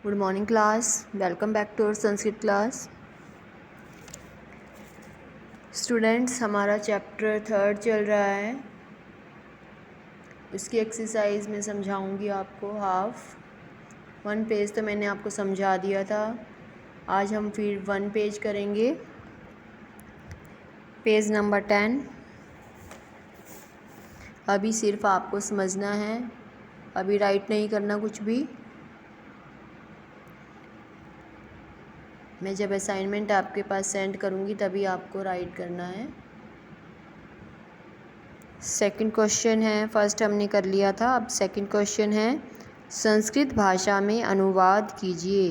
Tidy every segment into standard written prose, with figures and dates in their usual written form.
Good morning class, welcome back to our Sanskrit class. Students, हमारा chapter 3 चल रहा है। इसकी एक्सरसाइज में समझाऊंगी आपको हाफ 1 पेज तो मैंने आपको समझा दिया था। आज हम फिर 1 पेज करेंगे, पेज नंबर 10। अभी सिर्फ आपको समझना है, अभी राइट नहीं करना कुछ भी। मैं जब असाइनमेंट आपके पास सेंड करूँगी तभी आपको राइट करना है। सेकंड क्वेश्चन है, फर्स्ट हमने कर लिया था, अब सेकंड क्वेश्चन है संस्कृत भाषा में अनुवाद कीजिए।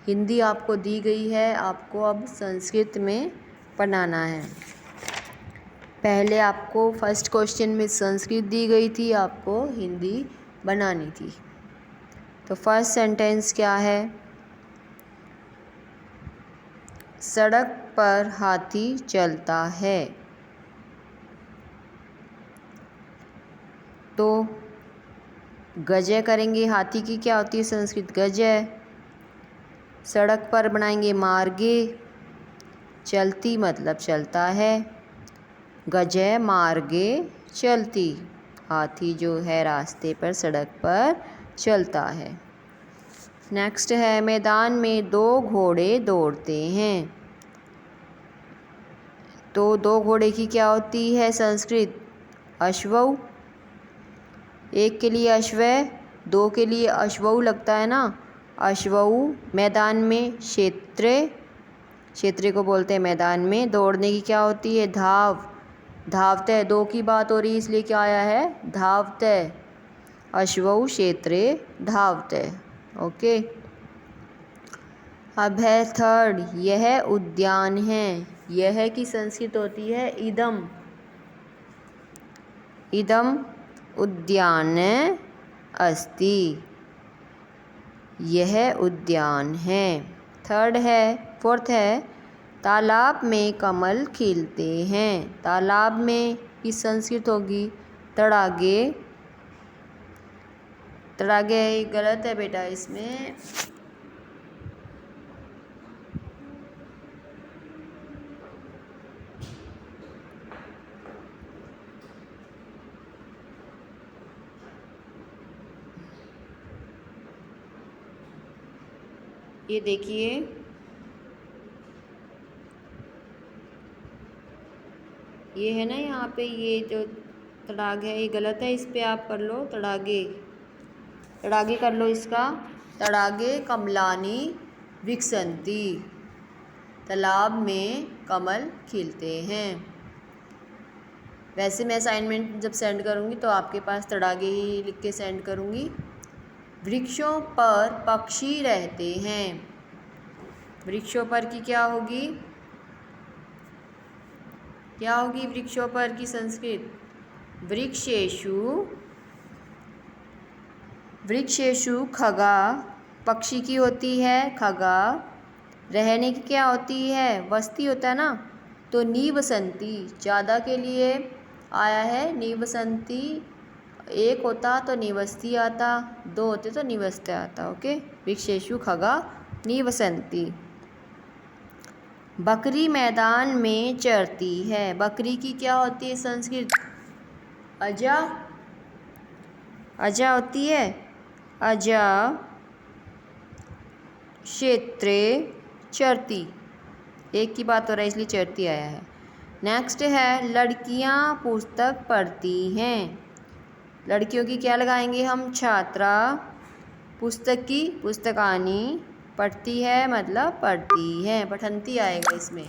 हिंदी आपको दी गई है, आपको अब संस्कृत में बनाना है। पहले आपको फर्स्ट क्वेश्चन में संस्कृत दी गई थी, आपको हिंदी बनानी थी। तो फर्स्ट सेंटेंस क्या है? सड़क पर हाथी चलता है। तो गजय करेंगे, हाथी की क्या होती है संस्कृत? गजय। सड़क पर बनाएंगे मार्गे, चलती मतलब चलता है, गजय मार्गे चलती। हाथी जो है रास्ते पर, सड़क पर चलता है। नेक्स्ट है मैदान में 2 घोड़े दौड़ते हैं। तो 2 घोड़े की क्या होती है संस्कृत? अश्वौ। एक के लिए अश्व, 2 के लिए अश्वौ लगता है ना, अश्वौ। मैदान में क्षेत्रे, क्षेत्रे को बोलते हैं मैदान में। दौड़ने की क्या होती है? धाव। धावते, 2 की बात हो रही है इसलिए क्या आया है? धावते। अश्वौ क्षेत्रे धावते। ओके। अब है थर्ड, यह उद्यान है। यह की संस्कृत होती है इदम। इदम उद्यान अस्ति। यह उद्यान है। थर्ड है, फोर्थ है तालाब में कमल खिलते हैं। तालाब में की संस्कृत होगी तड़ागे। तड़ागे गलत है बेटा, इसमें ये देखिए, ये है ना यहाँ पे, ये जो तड़ाग है ये गलत है, इस पे आप कर लो तड़ागे। तड़ागे कर लो इसका। तड़ागे कमलानी विकसंती। तालाब में कमल खिलते हैं। वैसे मैं असाइनमेंट जब सेंड करूँगी तो आपके पास तड़ागे ही लिख के सेंड करूँगी। वृक्षों पर पक्षी रहते हैं। वृक्षों पर की क्या होगी? क्या होगी वृक्षों पर की संस्कृत? वृक्षेषु। वृक्षेषु खगा, पक्षी की होती है खगा। रहने की क्या होती है? वसती होता है ना, तो निवसंती। ज़्यादा के लिए आया है निवसंती। एक होता तो निवसती आता, 2 होते तो निवसते आता। ओके। वृक्षेषु खगा निवसंती। बकरी मैदान में चरती है। बकरी की क्या होती है संस्कृत? अजा। अजा होती है। अजा क्षेत्रे चरती। एक की बात हो रहा है इसलिए चरती आया है। नेक्स्ट है लड़कियां पुस्तक पढ़ती हैं। लड़कियों की क्या लगाएंगे हम? छात्रा। पुस्तक की पुस्तकानी। पढ़ती है मतलब पढ़ती है, पठंती आएगा इसमें।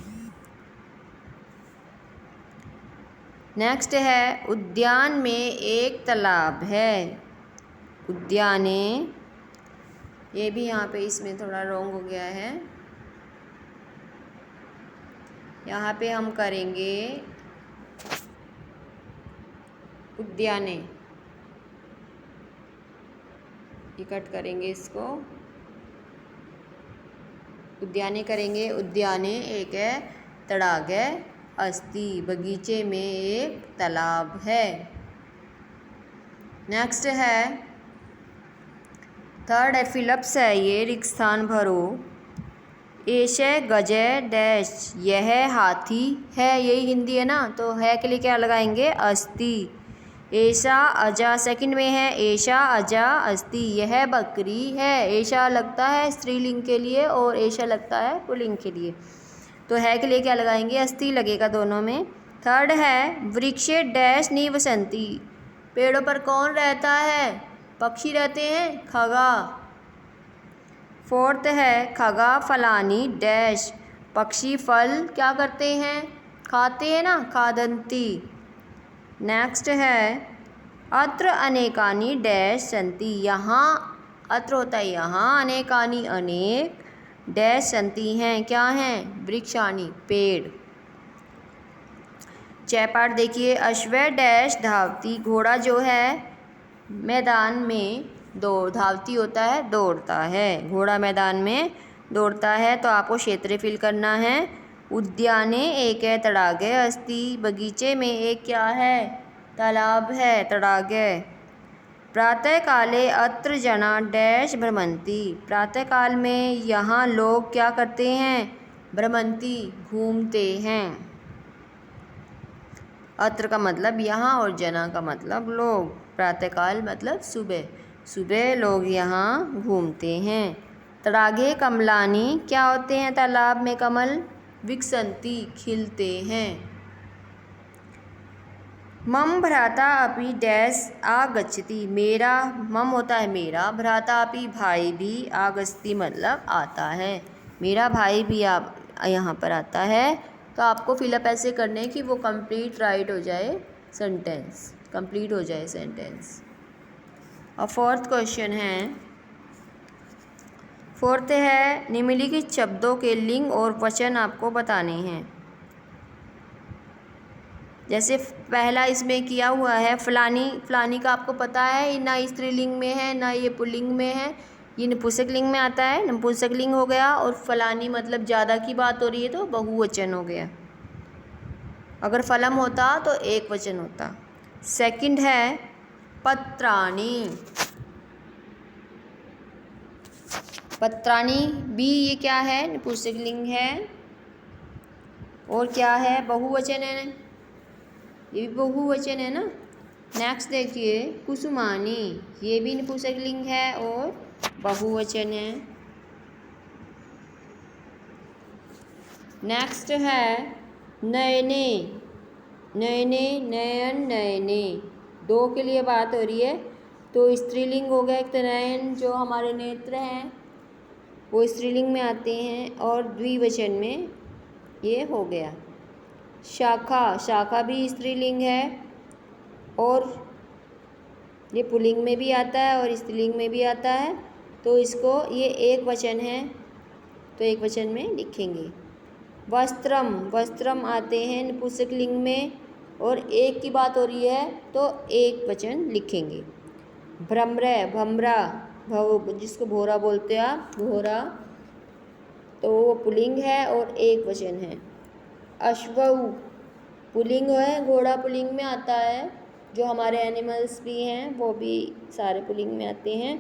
नेक्स्ट है उद्यान में एक तालाब है। उद्याने, ये भी यहाँ पे इसमें थोड़ा रॉन्ग हो गया है। यहाँ पे हम करेंगे उद्याने, ये कट करेंगे इसको, उद्याने करेंगे। उद्याने एक है तड़ाग है अस्ति। बगीचे में एक तालाब है। नेक्स्ट है थर्ड है फिलप्स है ये, रिक्त स्थान भरो। एशे गजय डैश, यह हाथी है, यही हिंदी है ना, तो है के लिए क्या लगाएंगे, अस्ति। ऐशा अजा सेकंड में है, ऐशा अजा अस्ति, यह बकरी है। ऐशा लगता है स्त्रीलिंग के लिए और ऐशा लगता है पुल्लिंग के लिए, तो है के लिए क्या लगाएंगे, अस्ति लगेगा दोनों में। थर्ड है वृक्षे डैश निवसंती, पेड़ों पर कौन रहता है, पक्षी रहते हैं, खगा। फोर्थ है खगा फलानी डैश, पक्षी फल क्या करते हैं, खाते हैं ना, खादंती। नेक्स्ट है अत्र अनेकानि डैश संति, यहाँ अत्र होता है यहाँ, अनेकानि अनेक, डैश संति हैं, क्या हैं, वृक्षाणि पेड़। चैपाठ देखिए, अश्व डैश धावती, घोड़ा जो है मैदान में धावती होता है, दौड़ता है, घोड़ा मैदान में दौड़ता है। तो आपको क्षेत्र फिल करना है। उद्याने एक है तड़ागे अस्ति, बगीचे में एक क्या है, तालाब है, तड़ागे। प्रातः काले अत्र जना डैश भ्रमंती, प्रातः काल में यहाँ लोग क्या करते हैं, भ्रमंती घूमते हैं। अत्र का मतलब यहाँ और जना का मतलब लोग, प्रातःकाल मतलब सुबह, सुबह लोग यहाँ घूमते हैं। तड़ागे कमलानी, क्या होते हैं तालाब में कमल, विकसंती खिलते हैं। मम भ्राता अपि डैश आगच्छति, मेरा मम होता है मेरा, भ्राता अपि भाई भी, आगच्छति मतलब आता है, मेरा भाई भी आप यहाँ पर आता है। तो आपको फिलअप ऐसे करने कि वो कंप्लीट राइट हो जाए सेंटेंस, कंप्लीट हो जाए सेंटेंस। और फोर्थ क्वेश्चन है, फोर्थ है निम्नलिखित शब्दों के लिंग और वचन आपको बताने हैं। जैसे पहला इसमें किया हुआ है फलानी, फलानी का आपको पता है ना स्त्रीलिंग में है ना ये पुल्लिंग में है, ये नपुंसक लिंग में आता है, नपुंसक लिंग हो गया। और फलानी मतलब ज़्यादा की बात हो रही है तो बहुवचन हो गया, अगर फलम होता तो एक वचन होता। सेकंड है पत्राणी, पत्राणी भी ये क्या है, नपुंसक लिंग है और क्या है, बहुवचन है, ये भी बहुवचन है ना। नेक्स्ट देखिए कुसुमानी, ये भी नपुंसक लिंग है और बहुवचन है। नेक्स्ट है नयने, नयने नयन नयने, दो के लिए बात हो रही है तो स्त्रीलिंग हो गया। एक तो नयन जो हमारे नेत्र हैं वो स्त्रीलिंग में आते हैं और द्विवचन में ये हो गया। शाखा, शाखा भी स्त्रीलिंग है और ये पुल्लिंग में भी आता है और स्त्रीलिंग में भी आता है, तो इसको ये एक वचन है तो एक वचन में लिखेंगे। वस्त्रम, वस्त्रम आते हैं नपुंसक लिंग में और एक की बात हो रही है तो एक वचन लिखेंगे। भ्रमर, भमरा, जिसको भोरा बोलते हैं आप, भोरा, तो वो पुल्लिंग है और एक वचन है। अश्वऊ पुल्लिंग है, घोड़ा पुल्लिंग में आता है, जो हमारे एनिमल्स भी हैं वो भी सारे पुल्लिंग में आते हैं।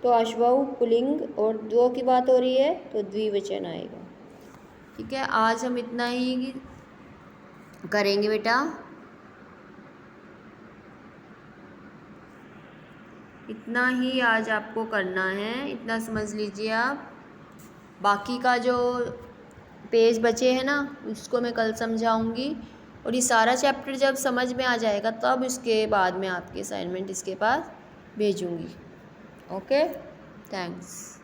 तो अश्वऊ पुल्लिंग और दो की बात हो रही है तो द्विवचन आएगा। ठीक है, आज हम इतना ही करेंगे बेटा, इतना ही आज आपको करना है, इतना समझ लीजिए आप। बाकी का जो पेज बचे हैं ना उसको मैं कल समझाऊंगी और ये सारा चैप्टर जब समझ में आ जाएगा तब इसके बाद में आपके असाइनमेंट इसके पास भेजूंगी। Okay, thanks.